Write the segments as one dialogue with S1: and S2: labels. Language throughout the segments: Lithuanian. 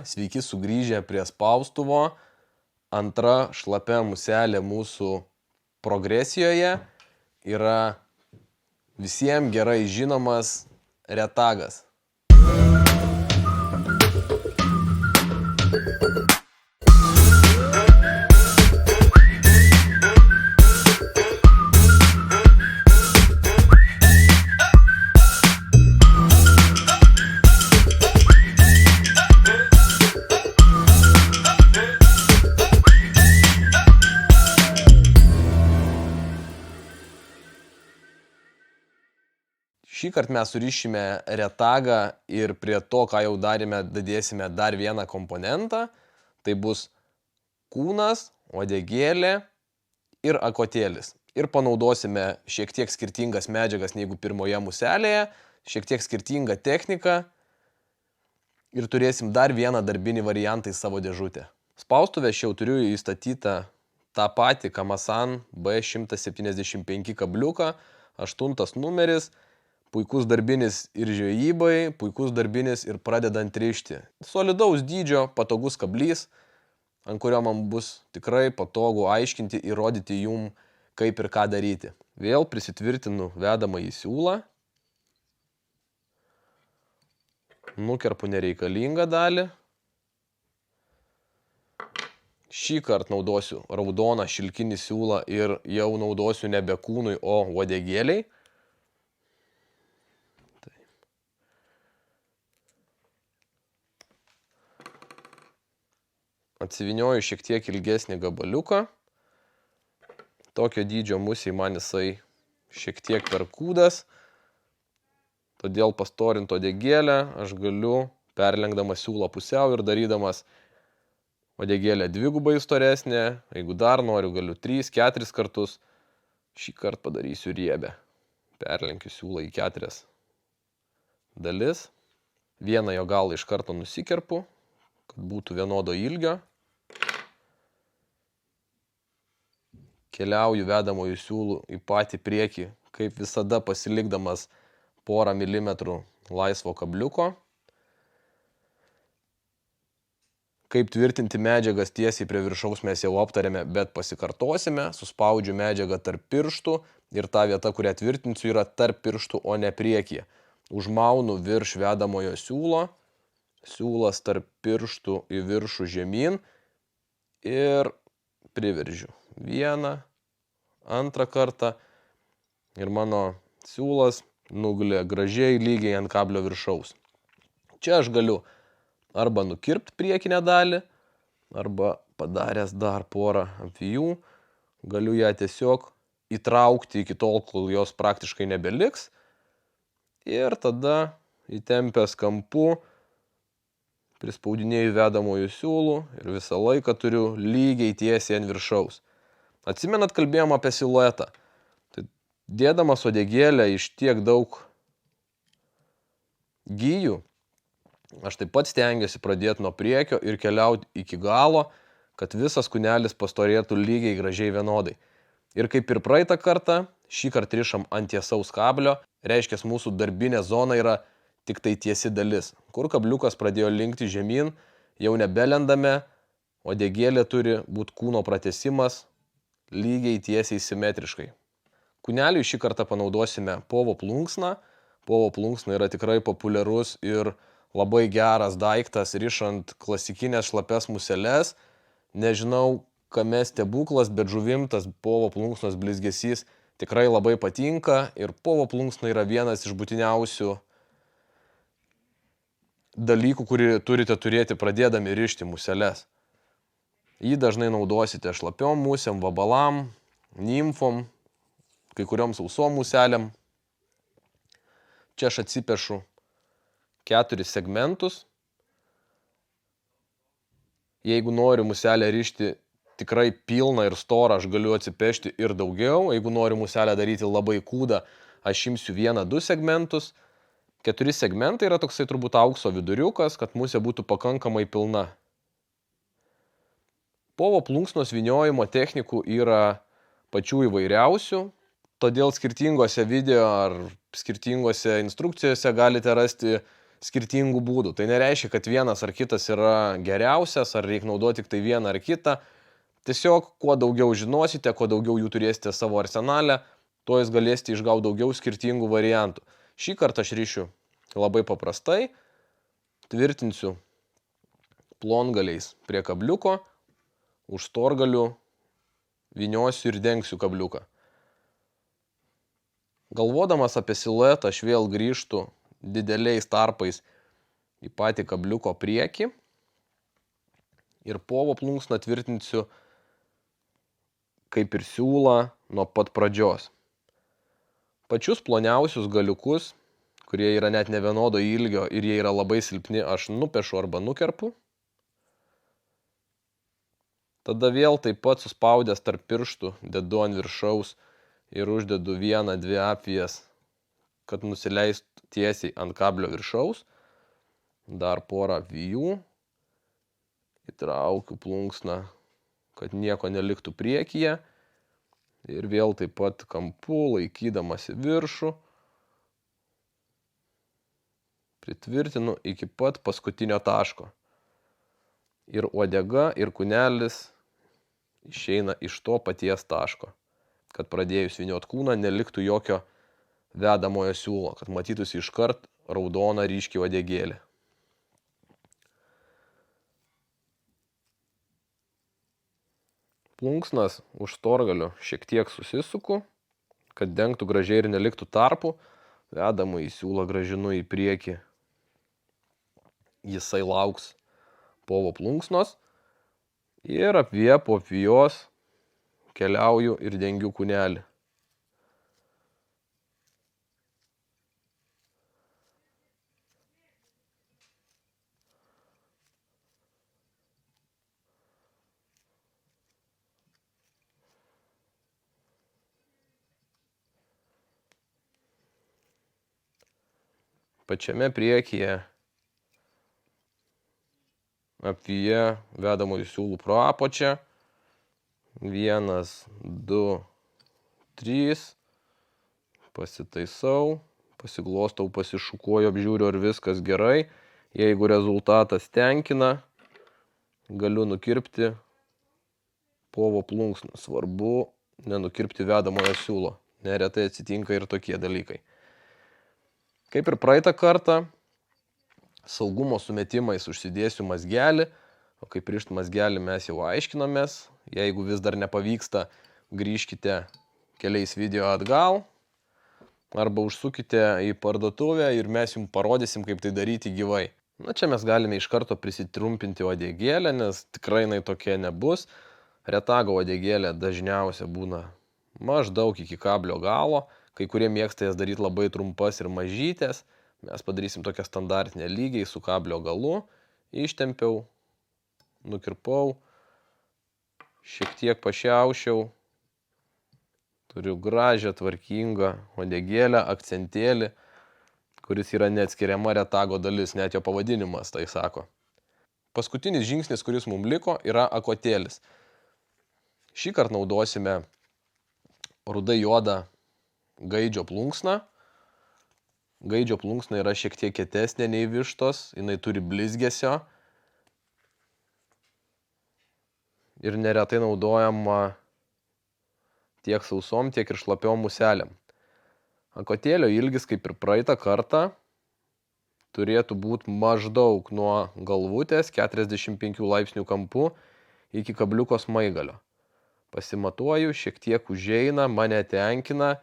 S1: sveiki sugrįžę prie spaustuvo. Antra šlapia muselė mūsų progresijoje yra visiems gerai žinomas retagas. Šįkart mes surišime retagą ir prie to, ką jau darėme, dadėsime dar vieną komponentą. Tai bus kūnas, uodegėlė ir akotėlis. Ir panaudosime šiek tiek skirtingas medžiagas negu pirmoje muselėje, šiek tiek skirtingą techniką ir turėsim dar vieną darbinį variantą į savo dėžutę. Spaustuvę aš jau turiu įstatytą tą patį Kamasan B175 kabliuką, 8 numeris. Puikus darbinis ir žvejybai, puikus darbinis ir pradedant rišti. Solidaus dydžio, patogus kablys, ant kurio man bus tikrai patogu aiškinti ir rodyti jum, kaip ir ką daryti. Vėl prisitvirtinu vedamąjį siūlą. Nukerpu nereikalingą dalį. Šįkart naudosiu raudoną šilkinį siūlą ir jau naudosiu nebe kūnui, o uodegėliai. Atsivinioju šiek tiek ilgesnį gabaliuką. Tokio dydžio musiai man jisai šiek tiek per kūdas. Todėl pastorint uodegėlę aš galiu, perlenkdamas siūlą pusiau ir darydamas uodegėlę dvigubai storesnė. Jeigu dar noriu, galiu 3-4 kartus. Šį kartą padarysiu riebę. Perlenkiu siūlą į 4 dalis. Vieną jo galą iš karto nusikerpu, kad būtų vienodo ilgio. Keliauju vedamojų siūlų į patį priekį, kaip visada pasilikdamas porą milimetrų laisvo kabliuko. Kaip tvirtinti medžiagas tiesiai prie viršaus mes jau aptarėme, bet pasikartosime. Suspaudžiu medžiagą tarp pirštų ir ta vieta, kurią tvirtinsiu, yra tarp pirštų, o ne priekyje. Užmaunu virš vedamojo siūlo, siūlas tarp pirštų į viršų žemyn ir priveržiu. Vieną, antrą kartą ir mano siūlas nugulė gražiai lygiai ant kablio viršaus. Čia aš galiu arba nukirpti priekinę dalį, arba padaręs dar porą apvijų, galiu ją tiesiog įtraukti iki tol, kol jos praktiškai nebeliks. Ir tada įtempęs kampu prispaudinėju vedamojų siūlų ir visą laiką turiu lygiai tiesiai ant viršaus. Atsimenat, kalbėjom apie siluetą. Tai dėdamas uodegėlę iš tiek daug gijų, aš taip pat stengiuosi pradėti nuo priekio ir keliauti iki galo, kad visas kūnelis pastorėtų lygiai gražiai vienodai. Ir kaip ir praeitą kartą, šį kartą rišam ant tiesaus kablio, reiškia mūsų darbinė zona yra tik tai tiesi dalis. Kur kabliukas pradėjo linkti žemyn, jau nebelendame, uodegėlė turi būti kūno pratęsimas lygiai tiesiai simetriškai. Kūneliui šį kartą panaudosime povo plunksną. Povo plunksna yra tikrai populiarus ir labai geras daiktas rišant klasikinės šlapias museles. Nežinau, kame stebuklas, bet žuvim tas povo plunksnos blizgesys tikrai labai patinka ir povo plunksna yra vienas iš būtiniausių dalykų, kurį turite turėti pradėdami rišti museles. Jį dažnai naudosite šlapiom musėm, vabalam, nimfom, kai kuriom sausom muselėm. Čia aš atsipešu 4 segmentus. Jeigu noriu muselę rišti tikrai pilną ir storą, aš galiu atsipešti ir daugiau. Jeigu noriu muselę daryti labai kūdą, aš imsiu 1-2 segmentus. 4 segmentai yra toksai turbūt aukso viduriukas, kad musė būtų pakankamai pilna. Povo plunksnos vyniojimo technikų yra pačių įvairiausių, todėl skirtingose video ar skirtingose instrukcijose galite rasti skirtingų būdų. Tai nereiškia, kad vienas ar kitas yra geriausias, ar reikia naudoti tik tai vieną ar kitą. Tiesiog, kuo daugiau žinosite, kuo daugiau jų turėsite savo arsenale, tuo jūs galėsite išgauti daugiau skirtingų variantų. Šį kartą aš rišiu labai paprastai, tvirtinsiu plongaliais prie kabliuko, už storgalių vyniosiu ir dengsiu kabliuką. Galvodamas apie siluetą, aš vėl grįžtu dideliais tarpais į patį kabliuko priekį ir povo plunksną tvirtinsiu kaip ir siūlą nuo pat pradžios. Pačius ploniausius galiukus, kurie yra net ne vienodo ilgio ir jie yra labai silpni, aš nupešu arba nukerpu. Tada vėl taip pat suspaudęs tarp pirštų dedu ant viršaus ir uždedu 1-2 apvijas, kad nusileistų tiesiai ant kablio viršaus. Dar porą apvijų. Įtraukiu plunksną, kad nieko neliktų priekyje. Ir vėl taip pat kampu, laikydamas į viršų. Pritvirtinu iki pat paskutinio taško. Ir uodega, ir kūnelis išeina iš to paties taško. Kad pradėjus vyniot kūną neliktų jokio vedamojo siūlo, kad matytųsi iškart raudona ryški uodegėlė. Plunksnas už storgalių šiek tiek susisuku, kad dengtų gražiai ir neliktų tarpų. Vedamą į siūlą grąžinu į priekį. Jisai lauks povo plunksnos. Ir apviję po apvijos keliauju ir dengiu kūnelį. Pačiame priekyje apviję vedamųjų siūlų pro apačią. 1, 2, 3. Pasitaisau, pasiglostau, pasišukuoju, apžiūriu, ar viskas gerai. Jeigu rezultatas tenkina, galiu nukirpti povo plunksną. Svarbu nenukirpti vedamojo siūlo. Neretai atsitinka ir tokie dalykai. Kaip ir praeitą kartą, saugumo sumetimais užsidėsiu mazgelį, o kaip rišt mazgelį mes jau aiškinomės. Jeigu vis dar nepavyksta, grįžkite keliais video atgal arba užsukite į parduotuvę ir mes jums parodysim, kaip tai daryti gyvai. Na, čia mes galime iš karto prisitrumpinti uodegėlę, nes tikrai jinai tokia nebus. Retago uodegėlė dažniausia būna maždaug iki kablio galo. Kai kurie mėgsta jas daryti labai trumpas ir mažytės. Mes padarysim tokią standartinę lygiai su kablio galu. Ištempiau, nukirpau, šiek tiek pašiaušiau. Turiu gražią, tvarkingą uodegėlę, akcentėlį, kuris yra neatskiriama retago dalis, net jo pavadinimas tai sako. Paskutinis žingsnis, kuris mums liko, yra akotėlis. Šį kartą naudosime rudai juodą gaidžio plunksną. Gaidžio plunksna yra šiek tiek kietesnė nei vištos, jinai turi blizgesio ir neretai naudojama tiek sausom, tiek ir šlapiom muselėm. Akotėlio ilgis, kaip ir praeitą kartą, turėtų būti maždaug nuo galvutės 45 laipsnių kampu iki kabliuko smaigalio. Pasimatuoju, šiek tiek užeina, mane tenkina,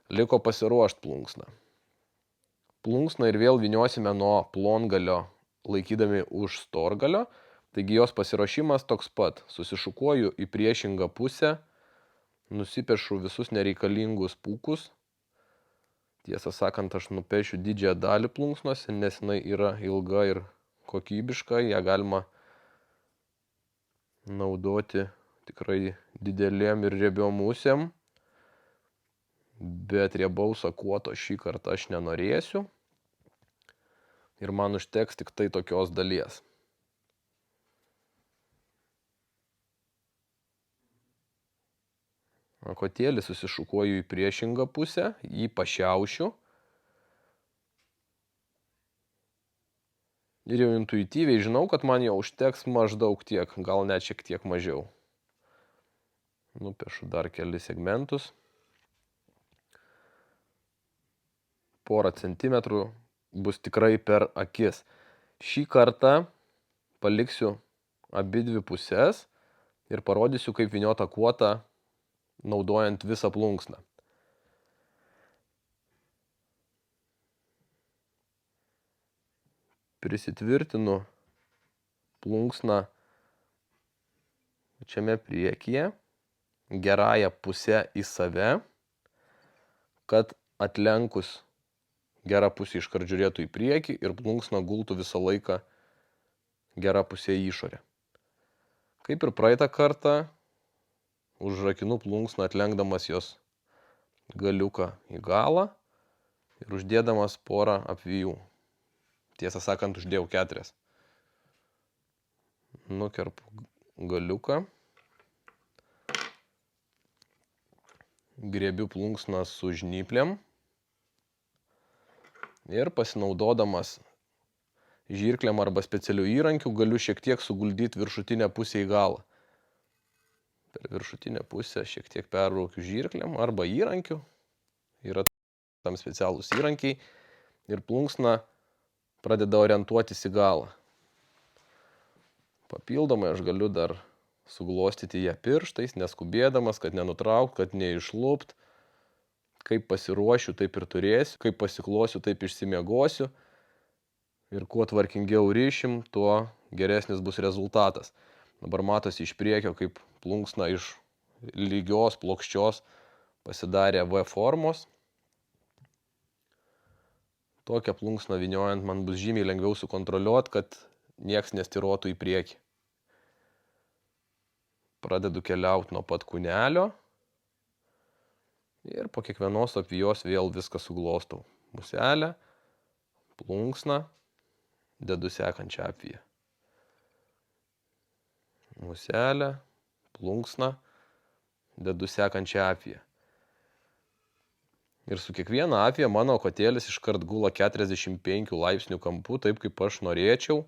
S1: liko pasiruošti plunksną. Plunksną ir vėl vyniosime nuo plongalio, laikydami už storgalio. Taigi jos pasiruošimas toks pat. Susišukuoju į priešingą pusę, nusipešu visus nereikalingus pūkus. Tiesą sakant, aš nupešiu didžiąją dalį plunksnos, nes jinai yra ilga ir kokybiška. Ją galima naudoti tikrai didelėm ir riebiom musėm. Bet riebaus akuoto šį kartą aš nenorėsiu. Ir man užteks tik tai tokios dalies. Akotėlį susišukuoju į priešingą pusę, jį pašiaušiu. Ir jau intuityviai žinau, kad man jau užteks maždaug tiek, gal net šiek tiek mažiau. Nupiešu dar kelis segmentus. Porą centimetrų bus tikrai per akis. Šį kartą paliksiu abi dvi pusės ir parodysiu, kaip vyniot akuotą, naudojant visą plunksną. Prisitvirtinu plunksną pačiame priekyje, gerąją pusę į save, kad atlenkus gera pusė iškart žiūrėtų į priekį ir plunksna gultų visą laiką gera pusė į išorę. Kaip ir praeitą kartą, užrakinu plunksną atlenkdamas jos galiuką į galą ir uždėdamas porą apvijų. Tiesą sakant, uždėjau 4. Nukerpu galiuką. Griebiu plunksną su žnyplėm. Ir pasinaudodamas žirklėm arba specialių įrankių galiu šiek tiek suguldyti viršutinę pusę į galą. Per viršutinę pusę šiek tiek perbraukiu žirklėm arba įrankių. Yra tam specialūs įrankiai. Ir plunksna pradeda orientuotis į galą. Papildomai aš galiu dar suglostyti ją pirštais, neskubėdamas, kad nenutraukt, kad neišlupt. Kaip pasiruošiu, taip ir turėsiu. Kaip pasiklosiu, taip išsimiegosiu. Ir kuo tvarkingiau ryšim, tuo geresnis bus rezultatas. Dabar matosi iš priekio, kaip plunksna iš lygios, plokščios pasidarė V formos. Tokią plunksną vyniojant man bus žymiai lengviau sukontroliuoti, kad nieks nestiruotų į priekį. Pradedu keliauti nuo pat kūnelio ir po kiekvienos apvijos vėl viską suglostau. Muselę, plunksną, dedu sekančią apviją. Muselę, plunksną, dedu sekančią apviją. Ir su kiekviena apvija mano akotėlis iškart gula 45 laipsnių kampu, taip kaip aš norėčiau.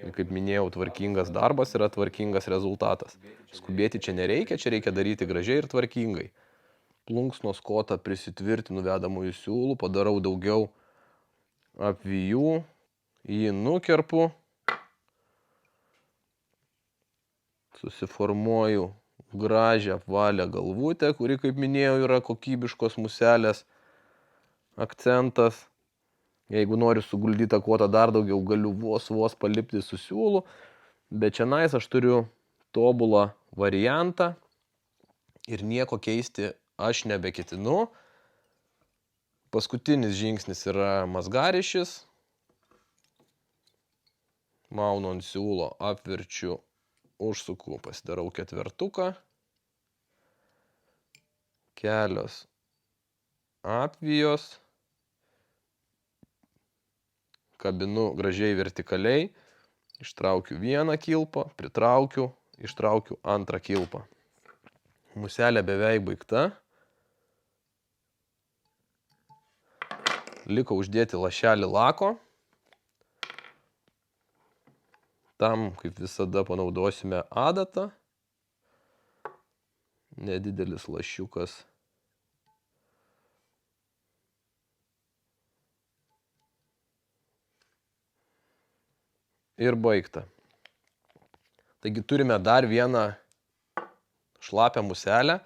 S1: Ir kaip minėjau, tvarkingas darbas yra tvarkingas rezultatas. Skubėti čia nereikia, čia reikia daryti gražiai ir tvarkingai. Plunksnos kotą prisitvirtinu vedamųjų siūlų, padarau daugiau apvijų, jį nukerpu, susiformuoju gražią apvalią galvutę, kuri, kaip minėjau, yra kokybiškos muselės akcentas. Jeigu noriu suguldyti akuotą dar daugiau, galiu vos palipti su siūlu, bet čianais aš turiu tobulą variantą ir nieko keisti aš nebeketinu. Paskutinis žingsnis yra mazgarišis. Maunu ant siūlo, apverčiu, užsuku, pasidarau ketvertuką. Kelios apvijos. Kabinu gražiai vertikaliai. Ištraukiu vieną kilpą, pritraukiu, ištraukiu antrą kilpą. Muselė beveik baigta. Liko uždėti lašelį lako. Tam, kaip visada, panaudosime adatą. Nedidelis lašiukas. Ir baigta. Taigi turime dar vieną šlapią muselę,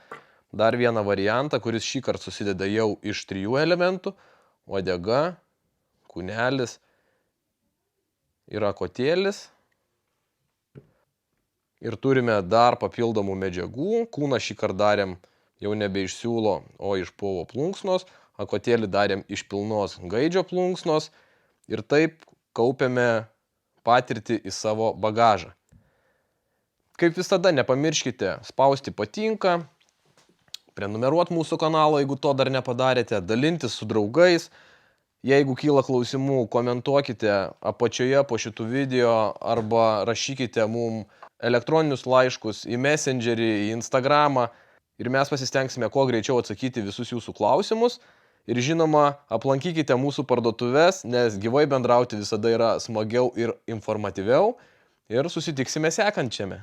S1: dar vieną variantą, kuris šį kartą susideda jau iš 3 elementų. Uodega, kūnelis ir akotėlis. Ir turime dar papildomų medžiagų. Kūną šį kartą darėm jau nebe iš siūlo, o iš povo plunksnos. Akotėlį darėm iš pilnos gaidžio plunksnos. Ir taip kaupiame patirtį į savo bagažą. Kaip visada, nepamirškite spausti patinka, prenumeruoti mūsų kanalą, jeigu to dar nepadarėte, dalintis su draugais. Jeigu kyla klausimų, komentuokite apačioje po šitų video arba rašykite mum elektroninius laiškus į Messengerį, į Instagramą ir mes pasistengsime kuo greičiau atsakyti visus jūsų klausimus. Ir žinoma, aplankykite mūsų parduotuves, nes gyvai bendrauti visada yra smagiau ir informatyviau. Ir susitiksime sekančiame.